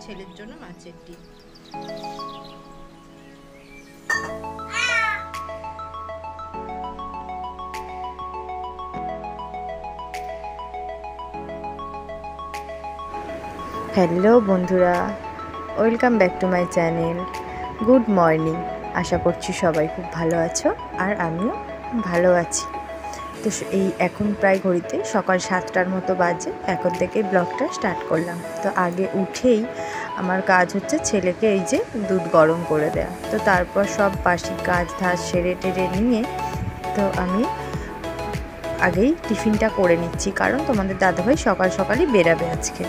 ছেলের জন্য মাছের ডিম। হ্যালো বন্ধুরা, welcome back to my channel. Good morning. আশা করছি সবাই খুব ভালো আছো, আর আমিও ভালো আছি। তো এই এখন প্রায় ঘড়িতে সকাল 7টার মতো বাজে। এখন থেকে ব্লগটা স্টার্ট করলাম। তো আগে উঠেই আমার কাজ হচ্ছে ছেলেকে এই যে দুধ গরম করে দেয়া। তো তারপর সব বাসি কাজ ধাজ সেরে টেরে নিয়ে তো আমি আগেই টিফিনটা করে নিচ্ছি, কারণ তোমাদের দাদাভাই সকাল সকালই বেরাবে আজকে।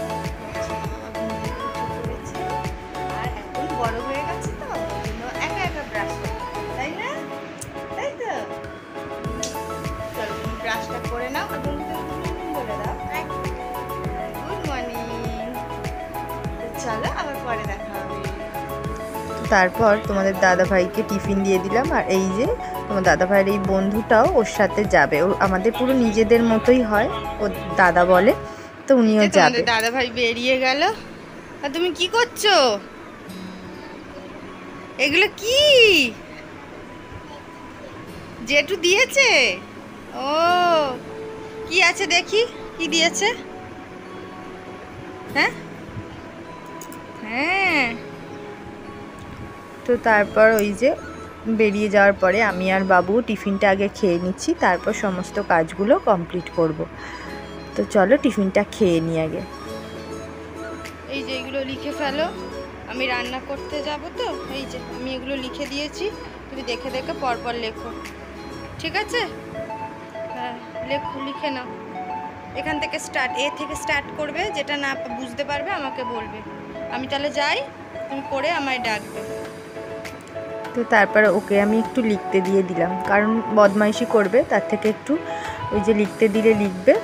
তারপর তোমাদের দাদাভাইকে টিফিন দিয়ে দিলাম, আর এই যে তোমার দাদাভাইয়ের এই বন্ধুটাও ওর সাথে যাবে। ও আমাদের পুরো নিজেদের মতোই হয়, ও দাদা বলে, তো উনিও যাবে। দাদাভাই বেরিয়ে গেল। আর তুমি কি করছো? এগুলো কি জেঠু দিয়েছে? ও কি আছে দেখি, কি দিয়েছে? হ্যাঁ হ্যাঁ। তো তারপর ওই যে বেরিয়ে যাওয়ার পরে আমি আর বাবু টিফিনটা আগে খেয়ে নিচ্ছি, তারপর সমস্ত কাজগুলো কমপ্লিট করব। তো চলো টিফিনটা খেয়ে নিই আগে। এই যে এগুলো লিখে ফেলো, আমি রান্না করতে যাব। তো এই যে আমি এগুলো লিখে দিয়েছি, তুমি দেখে দেখে পরপর লেখো, ঠিক আছে? হ্যাঁ লেখো, লিখে নাও। এখান থেকে স্টার্ট করবে, যেটা না বুঝতে পারবে আমাকে বলবে। আমি তাহলে যাই, তুমি করে আমায় ডাকবে। তো তারপরে ওকে আমি একটু লিখতে দিয়ে দিলাম, কারণ বদমাইশি করবে, তার থেকে একটু ওই যে লিখতে দিলে লিখবে।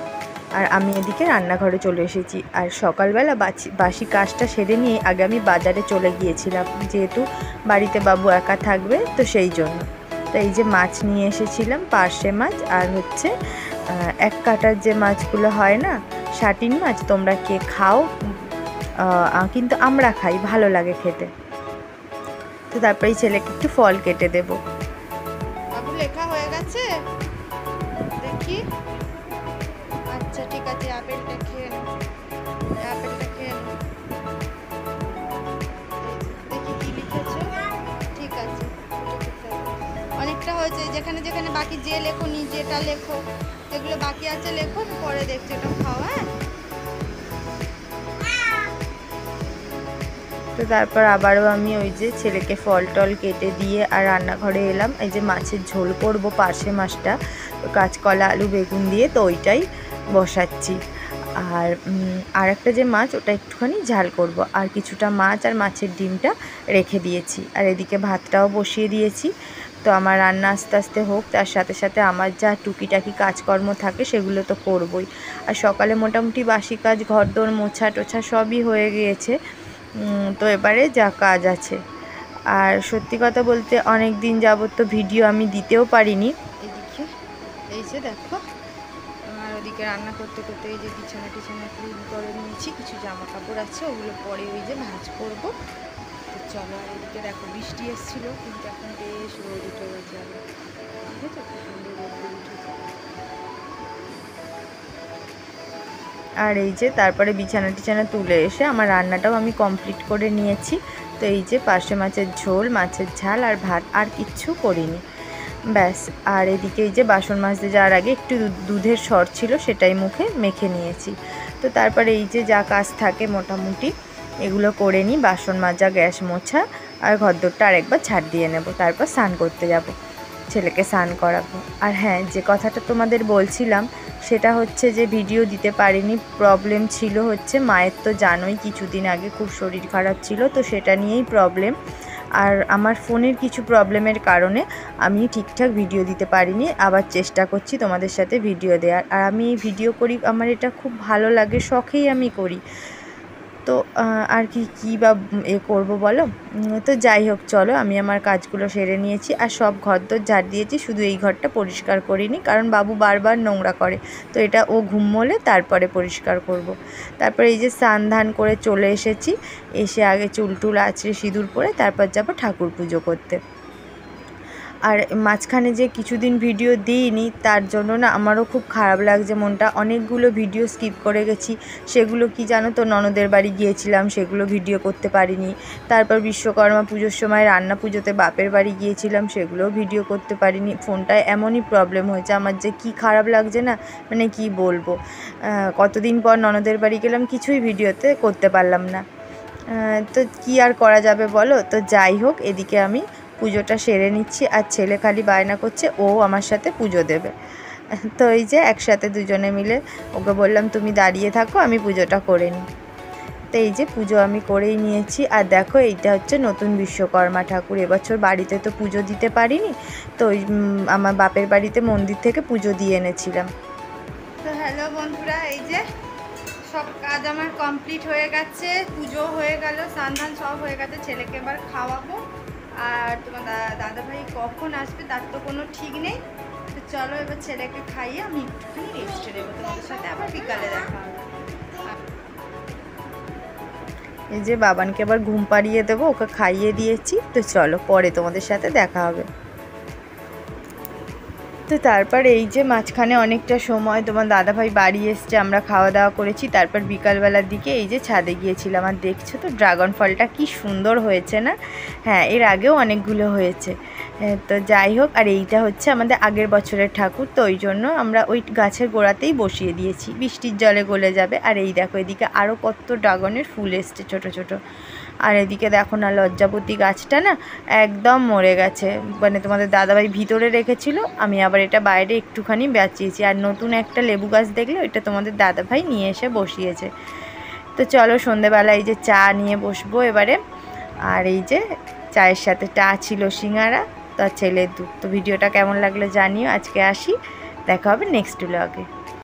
আর আমি এদিকে রান্নাঘরে চলে এসেছি, আর সকালবেলা বাসি কাজটা সেরে নিয়ে আগে আমি বাজারে চলে গিয়েছিলাম, যেহেতু বাড়িতে বাবু একা থাকবে, তো সেই জন্য। তো এই যে মাছ নিয়ে এসেছিলাম, পার্শে মাছ, আর হচ্ছে এক কাটার যে মাছগুলো হয় না, শাটিন মাছ। তোমরা কে খাও? কিন্তু আমরা খাই, ভালো লাগে খেতে। তো তারপরে এই ছেলেকে একটু ফল কেটে দেব। বাবু লেখা হয়ে গেছে দেখি। আচ্ছা ঠিক আছে, আপেলটা খেয়ে নাও, আপেলটা খেয়ে নাও। দেখি কি লিখেছো। ঠিক আছে, অনেকটা হয়েছে। যেখানে যেখানে বাকি যে লেখো, নিজেটা লেখো, এগুলো বাকি আছে লেখো, পরে দেখছি ওটা খাও। হ্যাঁ। তো তারপর আবারও আমি ওই যে ছেলেকে ফল টল কেটে দিয়ে আর রান্নাঘরে এলাম। এই যে মাছের ঝোল করব, পার্শে মাছটা কাঁচকলা আলু বেগুন দিয়ে, তো ওইটাই বসাচ্ছি। আর একটা যে মাছ, ওটা একটুখানি ঝাল করব, আর কিছুটা মাছ আর মাছের ডিমটা রেখে দিয়েছি। আর এদিকে ভাতটাও বসিয়ে দিয়েছি। তো আমার রান্না আস্তে আস্তে হোক, তার সাথে সাথে আমার যা টুকিটাকি কাজকর্ম থাকে সেগুলো তো করবই। আর সকালে মোটামুটি বাসি কাজ, ঘরদোর মোছা টোছা সবই হয়ে গিয়েছে। তো এবারে যা কাজ আছে। আর সত্যি কথা বলতে অনেক দিন যাবত তো ভিডিও আমি দিতেও পারিনি। এদিকে এই যে দেখো, আর ওদিকে রান্না করতে করতে এই যে বিছানা টিছানা ক্লিন করে নিয়েছি, কিছু জামা কাপড় আছে, ওগুলো পরে ওই যে ভাঁজ করবো। তো চলো। আর এদিকে দেখো বৃষ্টি এসেছিলো, কিন্তু এখন বেশ রোদ উঠে গেছে। ঠিক আছে, সুন্দর রোদ উঠেছে। আর এই যে তারপরে বিছানা টিছানা তুলে এসে আমার রান্নাটাও আমি কমপ্লিট করে নিয়েছি। তো এই যে পার্শে মাছের ঝোল, মাছের ঝাল আর ভাত, আর কিচ্ছু করিনি, ব্যাস। আর এদিকে এই যে বাসন মাজতে যাওয়ার আগে একটু দুধের সর ছিল, সেটাই মুখে মেখে নিয়েছি। তো তারপরে এই যে যা কাজ থাকে মোটামুটি এগুলো করে নিই, বাসন মাজা, গ্যাস মোছা, আর ঘরদোরটা আরেকবার ঝাড় দিয়ে নেব। তারপর স্নান করতে যাব, ছেলেকে স্নান করাবো। আর হ্যাঁ, যে কথাটা তোমাদের বলছিলাম, সেটা হচ্ছে যে ভিডিও দিতে পারিনি, প্রবলেম ছিল হচ্ছে মায়ের, তো জানোই কিছুদিন আগে খুব শরীর খারাপ ছিল, তো সেটা নিয়েই প্রবলেম। আর আমার ফোনের কিছু প্রবলেমের কারণে আমি ঠিকঠাক ভিডিও দিতে পারিনি। আবার চেষ্টা করছি তোমাদের সাথে ভিডিও দেওয়ার। আর আমি এই ভিডিও করি, আমার এটা খুব ভালো লাগে, শখেই আমি করি। তো আর কি বা করবো বলো। তো যাই হোক, চলো আমি আমার কাজগুলো সেরে নিয়েছি আর সব ঘরদোর ঝাড় দিয়েছি, শুধু এই ঘরটা পরিষ্কার করিনি কারণ বাবু বারবার নোংরা করে, তো এটা ও ঘুমোলে তারপরে পরিষ্কার করব। তারপরে এই যে স্নান ধান করে চলে এসেছি, এসে আগে চুল টুল আঁচড়ে সিঁদুর পরে তারপর যাব ঠাকুর পুজো করতে। আর মাঝখানে যে কিছুদিন ভিডিও দিইনি তার জন্য না আমারও খুব খারাপ লাগছে মনটা, অনেকগুলো ভিডিও স্কিপ করে গেছি। সেগুলো কি জানো তো, ননদের বাড়ি গিয়েছিলাম সেগুলো ভিডিও করতে পারিনি, তারপর বিশ্বকর্মা পুজোর সময় রান্না পুজোতে বাপের বাড়ি গিয়েছিলাম সেগুলোও ভিডিও করতে পারিনি। ফোনটায় এমনই প্রবলেম হয়েছে আমার যে কি খারাপ লাগছে না, মানে কি বলবো। কতদিন পর ননদের বাড়ি গেলাম, কিছুই ভিডিওতে করতে পারলাম না। তো কি আর করা যাবে বলো। তো যাই হোক, এদিকে আমি পুজোটা সেরে নিচ্ছি আর ছেলে খালি বায়না করছে ও আমার সাথে পুজো দেবে। তো এই যে একসাথে দুজনে মিলে ওকে বললাম তুমি দাঁড়িয়ে থাকো, আমি পুজোটা করে নিই। তো এই যে পুজো আমি করেই নিয়েছি। আর দেখো, এইটা হচ্ছে নতুন বিশ্বকর্মা ঠাকুর। এবছর বাড়িতে তো পুজো দিতে পারিনি, তো আমার বাপের বাড়িতে মন্দির থেকে পুজো দিয়ে এনেছিলাম। তো হ্যালো বন্ধুরা, এই যে সব কাজ আমার কমপ্লিট হয়ে গেছে, পুজো হয়ে গেল, স্নান ধান সব হয়ে গেছে, ছেলেকে এবার খাওয়াবো। আর তোমার দাদাভাই কখন আসবে তার তো কোনো ঠিক নেই। তো চলো এবার ছেলেকে খাইয়ে আমি একটুখানি রেস্ট নেবো, তোমাদের সাথে আবার বিকালে দেখা হবে। এই যে বাবানকে আবার ঘুম পাড়িয়ে দেবো, ওকে খাইয়ে দিয়েছি। তো চলো পরে তোমাদের সাথে দেখা হবে। তো তারপর এই যে মাঝখানে অনেকটা সময় তোমার দাদাভাই বাড়ি এসছে, আমরা খাওয়া দাওয়া করেছি, তারপর বিকালবেলার দিকে এই যে ছাদে গিয়েছিলাম। আর দেখছো তো ড্রাগন ফলটা কি সুন্দর হয়েছে না? হ্যাঁ, এর আগেও অনেকগুলো হয়েছে। তো যাই হোক, আর এইটা হচ্ছে আমাদের আগের বছরের ঠাকুর, তো ওই জন্য আমরা ওই গাছের গোড়াতেই বসিয়ে দিয়েছি, বৃষ্টির জলে গলে যাবে। আর এই দেখো, এদিকে আরও কত ড্রাগনের ফুল এসছে ছোট ছোট। আর এদিকে দেখো না, লজ্জাপতি গাছটা না একদম মরে গেছে, মানে তোমাদের দাদাভাই ভিতরে রেখেছিল, আমি আবার এটা বাইরে একটুখানি বাঁচিয়েছি। আর নতুন একটা লেবু গাছ দেখলে ওইটা তোমাদের দাদাভাই নিয়ে এসে বসিয়েছে। তো চলো সন্ধেবেলা এই যে চা নিয়ে বসবো এবারে। আর এই যে চায়ের সাথে চা ছিল সিঙ্গারা, তো ছেলের দুধ। তো ভিডিওটা কেমন লাগলো জানিও, আজকে আসি, দেখা হবে নেক্সট ব্লগে।